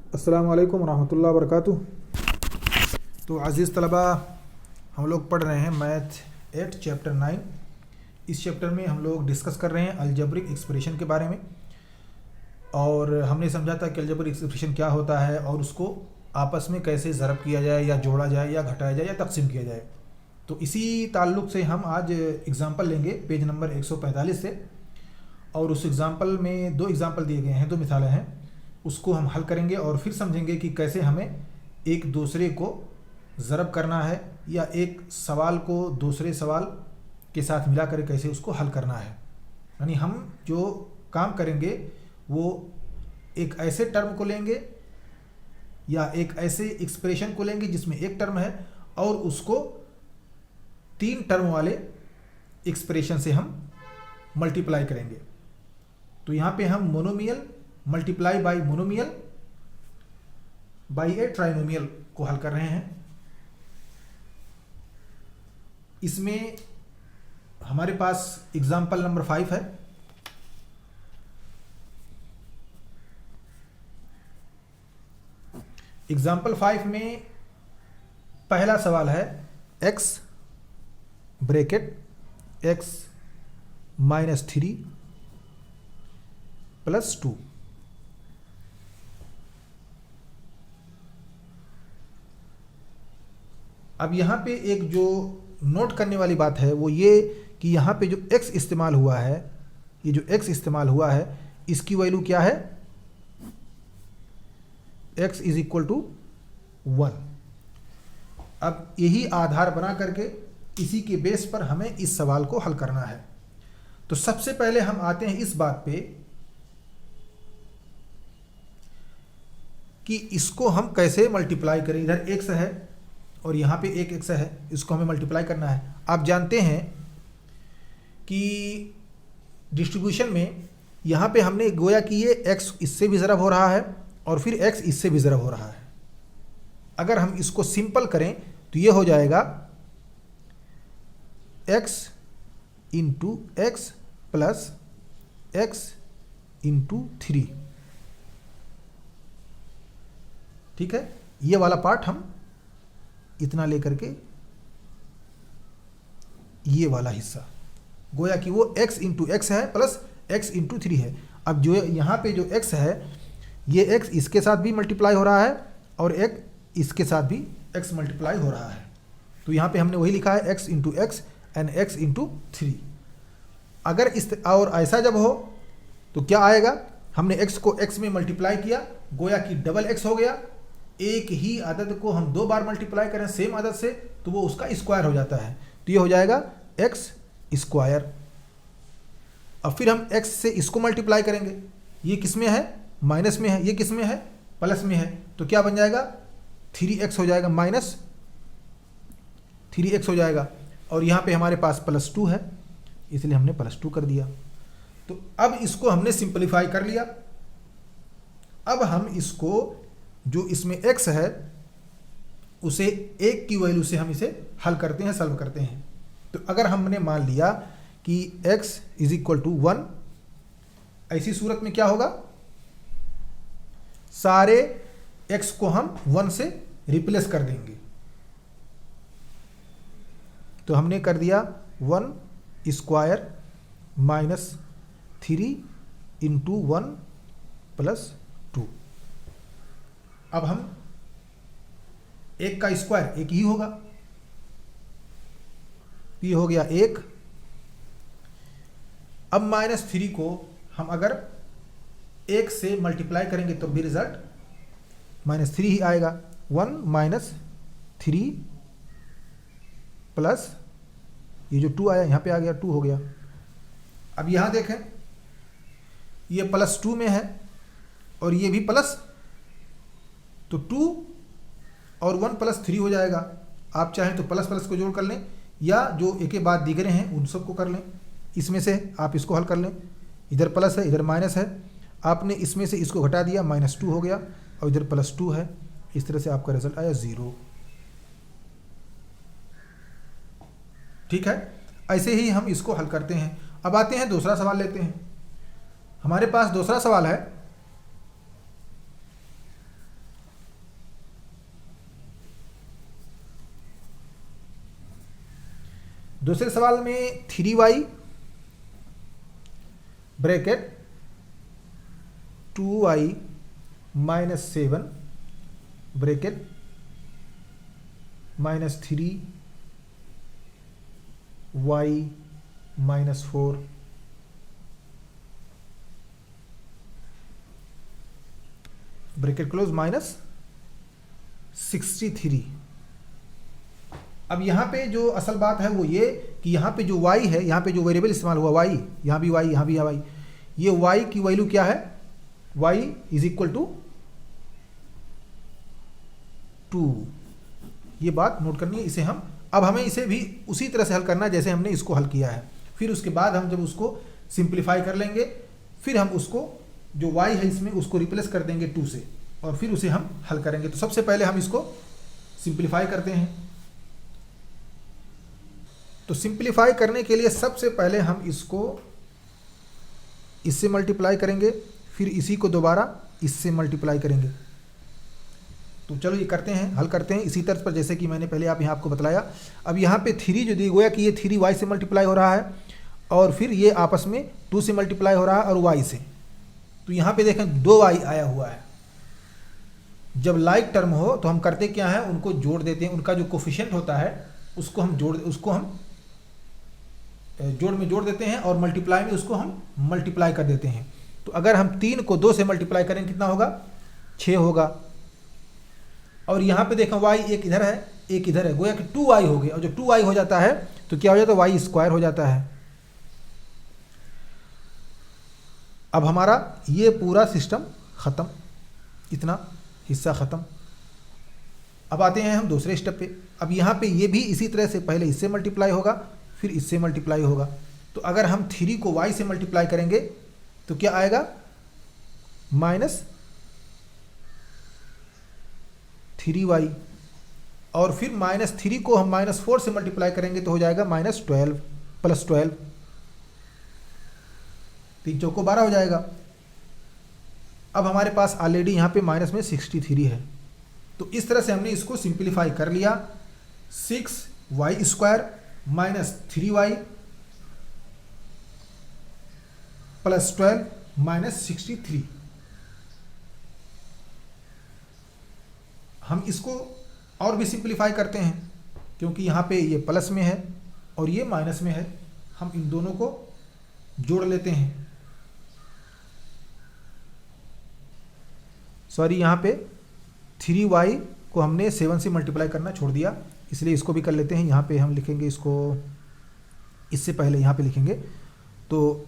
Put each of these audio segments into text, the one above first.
अस्सलामु अलैकुम रहमतुल्लाहि व बरकातुहू। तो अज़ीज़ तलबा, हम लोग पढ़ रहे हैं मैथ 8 चैप्टर 9। इस चैप्टर में हम लोग डिस्कस कर रहे हैं अलजेब्रिक एक्सप्रेशन के बारे में, और हमने समझा था कि अलजेब्रिक एक्सप्रेशन क्या होता है और उसको आपस में कैसे ज़रब किया जाए या जोड़ा जाए या घटाया जाए या तकसीम किया जाए। तो इसी ताल्लुक़ से हम आज एग्ज़ाम्पल लेंगे पेज नंबर 145 से, और उस एग्ज़ाम्पल में दो एग्ज़ाम्पल दिए गए हैं, दो मिसालें हैं, उसको हम हल करेंगे और फिर समझेंगे कि कैसे हमें एक दूसरे को ज़रब करना है या एक सवाल को दूसरे सवाल के साथ मिला कर कैसे उसको हल करना है। यानी हम जो काम करेंगे वो एक ऐसे टर्म को लेंगे या एक ऐसे एक्सप्रेशन को लेंगे जिसमें एक टर्म है और उसको तीन टर्म वाले एक्सप्रेशन से हम मल्टीप्लाई करेंगे। तो यहाँ पे हम monomial multiply by monomial by A trinomial को हल कर रहे हैं। इसमें हमारे पास एग्जाम्पल नंबर 5 है। एग्जाम्पल 5 में पहला सवाल है x bracket x minus 3 plus 2। अब यहाँ पे एक जो नोट करने वाली बात है वो ये कि यहाँ पे जो x इस्तेमाल हुआ है, ये जो x इस्तेमाल हुआ है इसकी वैल्यू क्या है? x is equal to 1। अब यही आधार बना करके इसी के बेस पर हमें इस सवाल को हल करना है। तो सबसे पहले हम आते हैं इस बात पे कि इसको हम कैसे मल्टीप्लाई करें। इधर x है और यहाँ पे एक x है, इसको हमें मल्टीप्लाई करना है। आप जानते हैं कि डिस्ट्रीब्यूशन में यहाँ पे हमने गोया कि ये x इससे भी ज़रब हो रहा है और फिर x इससे भी ज़रब हो रहा है। अगर हम इसको सिंपल करें तो ये हो जाएगा x into x plus x into 3। ठीक है, ये वाला पार्ट हम इतना लेकर के ये वाला हिस्सा गोया कि वो x इंटू एक्स है प्लस x इंटू 3 है। अब जो यहाँ पे जो x है ये x इसके साथ भी मल्टीप्लाई हो रहा है और एक इसके साथ भी x मल्टीप्लाई हो रहा है। तो यहाँ पे हमने वही लिखा है x into x and x into 3। अगर इस और ऐसा जब हो तो क्या आएगा? हमने x को x में मल्टीप्लाई किया, गोया कि डबल x हो गया। एक ही अदद को हम दो बार मल्टीप्लाई करें सेम अदद से तो वो उसका स्क्वायर हो जाता है। तो ये हो जाएगा x स्क्वायर। अब फिर हम x से इसको मल्टीप्लाई करेंगे, ये किस में है? माइनस में है। ये किस में है? प्लस में है। तो क्या बन जाएगा? 3x हो जाएगा, माइनस 3x हो जाएगा। और यहाँ पे हमारे पास प्लस 2 है इसलिए हमने प्लस 2 कर दिया। तो अब इसको हमने सिंपलीफाई कर लिया। अब हम इसको जो इसमें x है उसे एक की वैल्यू से हम इसे हल करते हैं, सॉल्व करते हैं। तो अगर हमने मान लिया कि x इज इक्वल टू 1, ऐसी सूरत में क्या होगा? सारे x को हम 1 से रिप्लेस कर देंगे। तो हमने कर दिया 1 स्क्वायर माइनस 3 इंटू 1 प्लस 2। अब हम एक का स्क्वायर एक ही होगा, ये हो गया 1। अब माइनस 3 को हम अगर 1 से मल्टीप्लाई करेंगे तो भी रिजल्ट माइनस 3 ही आएगा। 1 माइनस 3 प्लस ये जो 2 आया यहाँ पे आ गया, 2 हो गया। अब यहाँ देखें ये प्लस 2 में है और ये भी प्लस, तो 2 और 1 प्लस 3 हो जाएगा। आप चाहें तो प्लस प्लस को जोड़ कर लें या जो एक के बाद दिगरे हैं उन सबको कर लें। इसमें से आप इसको हल कर लें, इधर प्लस है इधर माइनस है, आपने इसमें से इसको घटा दिया, -2 हो गया और इधर +2 है। इस तरह से आपका रिजल्ट आया 0। ठीक है, ऐसे ही हम इसको हल करते हैं। अब आते हैं दूसरा सवाल लेते हैं। हमारे पास दूसरा सवाल है दूसरे सवाल में 3y bracket 2y minus 7 bracket minus 3y minus 4 bracket close minus 63। अब यहाँ पे जो असल बात है वो ये कि यहाँ पे जो y है, यहाँ पे जो वेरिएबल इस्तेमाल हुआ y, यहाँ भी y, यहाँ भी y, ये y की वैल्यू क्या है, y इज इक्वल टू 2। ये बात नोट करनी है। इसे हम अब हमें इसे भी उसी तरह से हल करना है जैसे हमने इसको हल किया है। फिर उसके बाद हम जब उसको सिंप्लीफाई कर लेंगे, फिर हम उसको जो y है इसमें उसको रिप्लेस कर देंगे 2 से, और फिर उसे हम हल करेंगे। तो सबसे पहले हम इसको सिंप्लीफाई करते हैं। तो सिंप्लीफाई करने के लिए सबसे पहले हम इसको इससे मल्टीप्लाई करेंगे, फिर इसी को दोबारा इससे मल्टीप्लाई करेंगे। तो चलो ये करते हैं, हल करते हैं इसी तर्ज पर जैसे कि मैंने पहले यहाँ आपको बतलाया। अब यहाँ पे 3 जो दी गोया कि ये 3y से मल्टीप्लाई हो रहा है, और फिर ये आपस में 2 से मल्टीप्लाई हो रहा है और y से। तो यहाँ पे देखें 2y आया हुआ है। जब लाइक टर्म हो तो हम करते क्या है, उनको जोड़ देते हैं। उनका जो कोफिशिएंट होता है उसको हम जोड़ में जोड़ देते हैं, और मल्टीप्लाई में उसको हम मल्टीप्लाई कर देते हैं। तो अगर हम 3 को 2 से मल्टीप्लाई करें कितना होगा, 6 होगा। और यहाँ पे देखें y एक इधर है एक इधर है, गोया कि 2y हो गया। और जब 2y हो जाता है तो क्या हो जाता है, y स्क्वायर हो जाता है। अब हमारा ये पूरा सिस्टम ख़त्म, इतना हिस्सा ख़त्म। अब आते हैं हम दूसरे स्टेप पे। अब यहाँ पे ये भी इसी तरह से पहले इससे मल्टीप्लाई होगा, फिर इससे मल्टीप्लाई होगा। तो अगर हम 3 को y से मल्टीप्लाई करेंगे तो क्या आएगा, माइनस 3y, और फिर माइनस 3 को हम माइनस 4 से मल्टीप्लाई करेंगे तो हो जाएगा माइनस 12 प्लस 12, 3 चौको 12 हो जाएगा। अब हमारे पास ऑलरेडी यहाँ पे माइनस में 63 है। तो इस तरह से हमने इसको सिंप्लीफाई कर लिया। 6y square minus 3y plus 12 minus 63। हम इसको और भी सिंप्लीफाई करते हैं, क्योंकि यहाँ पे ये प्लस में है और ये माइनस में है। हम इन दोनों को जोड़ लेते हैं। सॉरी, यहाँ पे 3y को हमने 7 से मल्टीप्लाई करना छोड़ दिया, इसलिए इसको भी कर लेते हैं। यहाँ पे हम लिखेंगे इसको, इससे पहले यहाँ पे लिखेंगे। तो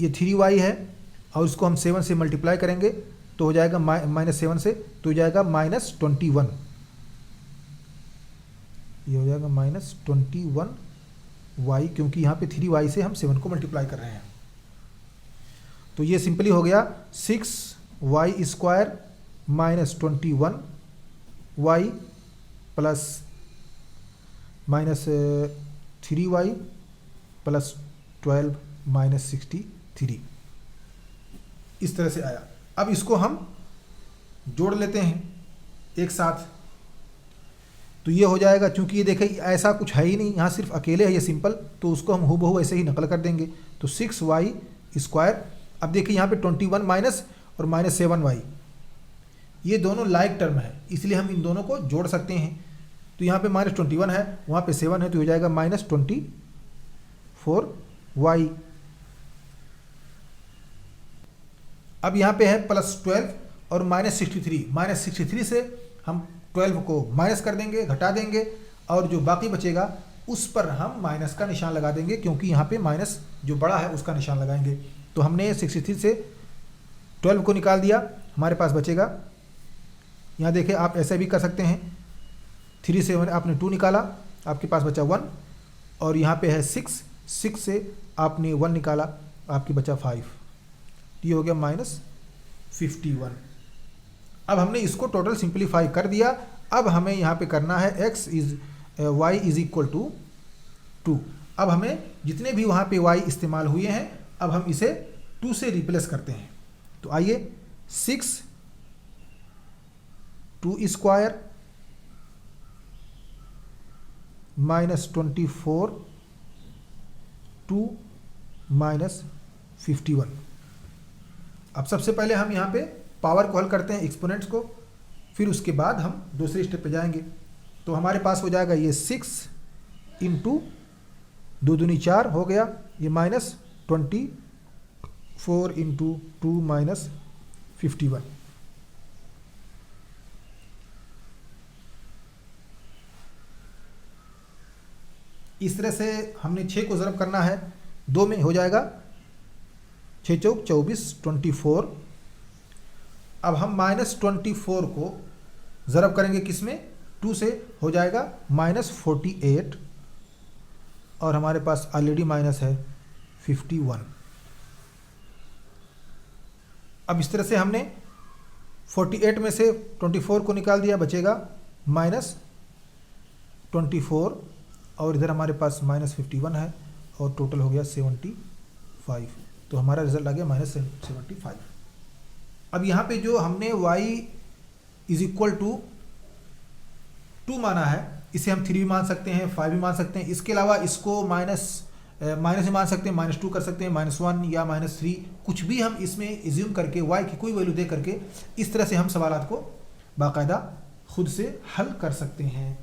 ये 3y है और इसको हम 7 से मल्टीप्लाई करेंगे तो हो जाएगा माइनस 7 से, तो हो जाएगा माइनस 21। ये हो जाएगा माइनस 21y, क्योंकि यहाँ पे 3y से हम 7 को मल्टीप्लाई कर रहे हैं। तो ये सिंपली हो गया 6y square minus 21y plus minus 3y plus 12 minus 63। इस तरह से आया। अब इसको हम जोड़ लेते हैं एक साथ। तो ये हो जाएगा, चूंकि ये देखें ऐसा कुछ है ही नहीं, यहाँ सिर्फ अकेले है ये सिंपल, तो उसको हम हूबहू ऐसे ही नकल कर देंगे। तो 6y स्क्वायर, अब देखिए यहाँ पे 21 माइनस और माइनस 7y, ये दोनों लाइक टर्म है, इसलिए हम इन दोनों को जोड़ सकते हैं। तो यहाँ पे माइनस 21 है, वहाँ पे 7 है, तो हो जाएगा माइनस 24y। अब यहाँ पे है प्लस 12 और माइनस 63। माइनस 63 से हम 12 को माइनस कर देंगे, घटा देंगे, और जो बाकी बचेगा उस पर हम माइनस का निशान लगा देंगे, क्योंकि यहाँ पे माइनस जो बड़ा है उसका निशान लगाएंगे। तो हमने 63 से 12 को निकाल दिया, हमारे पास बचेगा, यहाँ देखें आप ऐसे भी कर सकते हैं। 3 से आपने 2 निकाला, आपके पास बचा 1, और यहाँ पे है 6 से आपने 1 निकाला, आपकी बचा 5। ये हो गया माइनस 51। अब हमने इसको टोटल सिंप्लीफाई कर दिया। अब हमें यहाँ पे करना है y इज इक्वल टू 2। अब हमें जितने भी वहाँ पे y इस्तेमाल हुए हैं, अब हम इसे 2 से रिप्लेस करते हैं। तो आइए, 6 2 स्क्वायर माइनस 24 2 माइनस 51। अब सबसे पहले हम यहाँ पे पावर को हल करते हैं, एक्सपोनेंट्स को, फिर उसके बाद हम दूसरे स्टेप पे जाएंगे। तो हमारे पास हो जाएगा ये 6 इंटू 2 दूनी 4 हो गया, ये माइनस 24 इंटू 2 माइनस 51। इस तरह से हमने 6 को ज़रब करना है 2 में, हो जाएगा 6 चौक 24 24। अब हम माइनस 24 को ज़रब करेंगे किस में, 2 से, हो जाएगा माइनस 48, और हमारे पास ऑलरेडी माइनस है 51। अब इस तरह से हमने 48 में से 24 को निकाल दिया, बचेगा माइनस 24, और इधर हमारे पास माइनस 51 है, और टोटल हो गया 75। तो हमारा रिजल्ट आ गया माइनस 75। अब यहाँ पे जो हमने y इज इक्वल टू 2 माना है, इसे हम 3 भी मान सकते हैं, 5 भी मान सकते हैं। इसके अलावा इसको माइनस भी मान सकते हैं, -2 कर सकते हैं, -1 या -3, कुछ भी हम इसमें एज्यूम करके y की कोई वैल्यू दे करके इस तरह से हम सवालात को बाकायदा खुद से हल कर सकते हैं।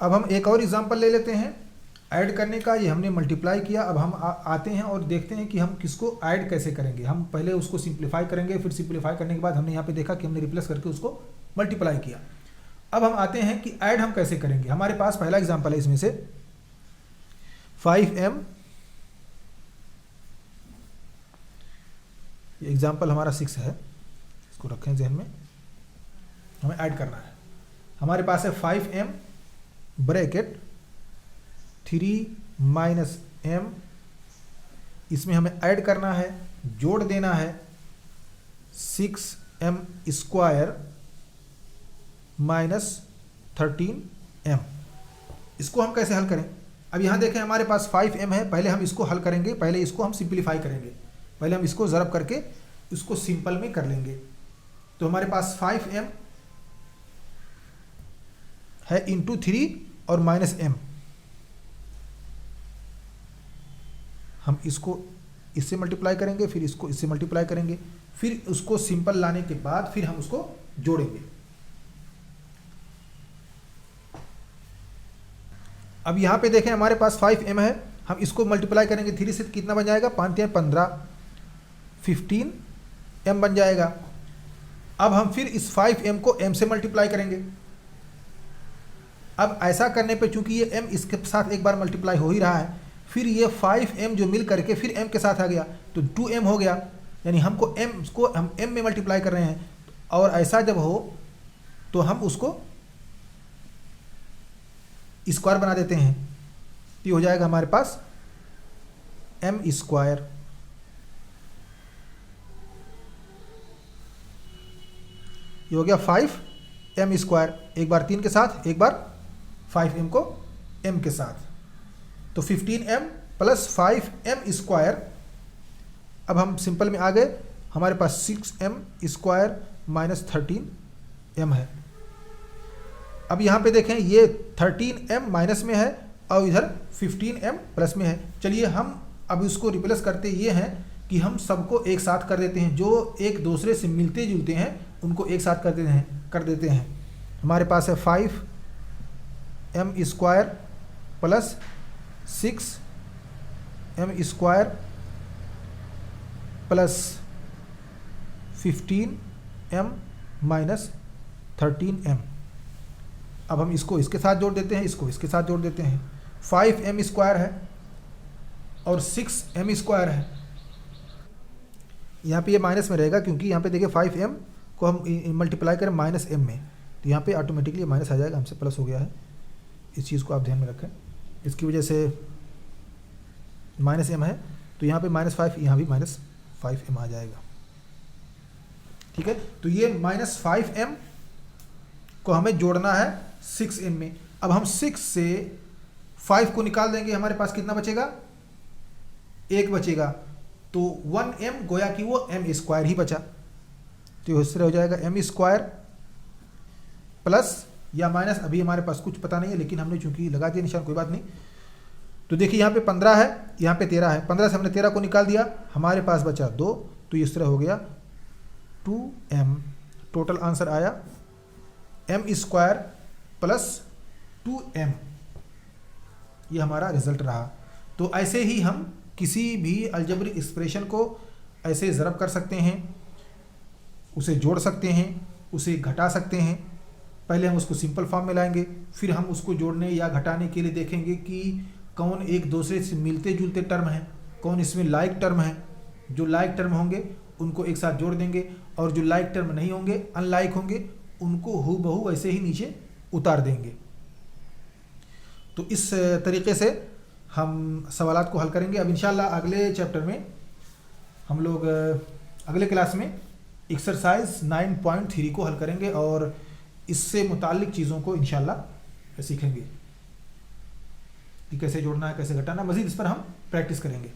अब हम एक और एग्जांपल ले लेते हैं ऐड करने का। ये हमने मल्टीप्लाई किया, अब हम आते हैं और देखते हैं कि हम किसको ऐड कैसे करेंगे। हम पहले उसको सिंप्लीफाई करेंगे, फिर सिंप्लीफाई करने के बाद हमने यहाँ पे देखा कि हमने रिप्लेस करके उसको मल्टीप्लाई किया। अब हम आते हैं कि ऐड हम कैसे करेंगे। हमारे पास पहला एग्जांपल है इसमें से 5m, ये एग्जांपल हमारा 6 है, इसको रखें जहन में, हमें ऐड करना है। हमारे पास है 5m ब्रैकेट 3 माइनस m, इसमें हमें ऐड करना है, जोड़ देना है 6m स्क्वायर माइनस 13m। इसको हम कैसे हल करें। अब यहाँ देखें हमारे पास 5m है, पहले हम इसको हल करेंगे, पहले इसको हम सिंप्लीफाई करेंगे, पहले हम इसको ज़रब करके इसको सिंपल में कर लेंगे। तो हमारे पास 5m है इंटू 3 और माइनस m, हम इसको इससे मल्टीप्लाई करेंगे, फिर इसको इससे मल्टीप्लाई करेंगे, फिर उसको सिंपल लाने के बाद फिर हम उसको जोड़ेंगे। अब यहाँ पे देखें हमारे पास 5m है, हम इसको मल्टीप्लाई करेंगे 3 से, कितना बन जाएगा, 5 या 15, 15m बन जाएगा। अब हम फिर इस 5m को m से मल्टीप्लाई करेंगे। अब ऐसा करने पे चूंकि ये m इसके साथ एक बार मल्टीप्लाई हो ही रहा है, फिर ये 5m जो मिल करके फिर m के साथ आ गया तो 2m हो गया, यानी हमको m को हम m में मल्टीप्लाई कर रहे हैं। और ऐसा जब हो तो हम उसको स्क्वायर बना देते हैं, तो ये हो जाएगा हमारे पास m स्क्वायर। ये हो गया 5m स्क्वायर, एक बार 3 के साथ, एक बार 5m को m के साथ, तो 15m प्लस 5m स्क्वायर। अब हम सिंपल में आ गए, हमारे पास 6m स्क्वायर माइनस 13m है। अब यहाँ पे देखें ये 13m माइनस में है और इधर 15m प्लस में है। चलिए हम अब इसको रिप्लेस करते ये हैं कि हम सबको एक साथ कर देते हैं, जो एक दूसरे से मिलते जुलते हैं उनको एक साथ कर देते हैं। हमारे पास है 5m square plus 6m square plus 15m minus 13m। अब हम इसको इसके साथ जोड़ देते हैं, इसको इसके साथ जोड़ देते हैं। 5m स्क्वायर है और 6m स्क्वायर है, यहाँ पे ये माइनस में रहेगा क्योंकि यहाँ पे देखिए 5m को हम मल्टीप्लाई करें माइनस m में, तो यहाँ पे ऑटोमेटिकली माइनस आ जाएगा, हमसे प्लस हो गया है। इस चीज़ को आप ध्यान में रखें, इसकी वजह से माइनस m है, तो यहाँ पे -5, यहाँ भी -5m आ जाएगा। ठीक है, तो ये -5m को हमें जोड़ना है 6m में। अब हम 6 से 5 को निकाल देंगे, हमारे पास कितना बचेगा, 1 बचेगा, तो 1m गोया कि वो m स्क्वायर ही बचा, तो इस तरह हो जाएगा m स्क्वायर प्लस या माइनस, अभी हमारे पास कुछ पता नहीं है, लेकिन हमने चूंकि लगा दिया निशान, कोई बात नहीं। तो देखिए यहाँ पे 15 है, यहाँ पे 13 है, 15 से हमने 13 को निकाल दिया, हमारे पास बचा 2, तो इस तरह हो गया 2m। टोटल आंसर आया m² प्लस 2m, ये हमारा रिजल्ट रहा। तो ऐसे ही हम किसी भी अलजेब्रिक एक्सप्रेशन को ऐसे ज़रब कर सकते हैं, उसे जोड़ सकते हैं, उसे घटा सकते हैं। पहले हम उसको सिंपल फॉर्म में लाएंगे, फिर हम उसको जोड़ने या घटाने के लिए देखेंगे कि कौन एक दूसरे से मिलते जुलते टर्म हैं, कौन इसमें लाइक टर्म है। जो लाइक टर्म होंगे उनको एक साथ जोड़ देंगे, और जो लाइक टर्म नहीं होंगे, अनलाइक होंगे, उनको हूबहू ऐसे ही नीचे उतार देंगे। तो इस तरीके से हम सवालात को हल करेंगे। अब इंशाल्लाह अगले चैप्टर में हम लोग अगले क्लास में एक्सरसाइज 9.3 को हल करेंगे और इससे मुताल्लिक चीज़ों को इंशाल्लाह सीखेंगे कि कैसे जोड़ना है, कैसे घटाना। मज़ीद इस पर हम प्रैक्टिस करेंगे।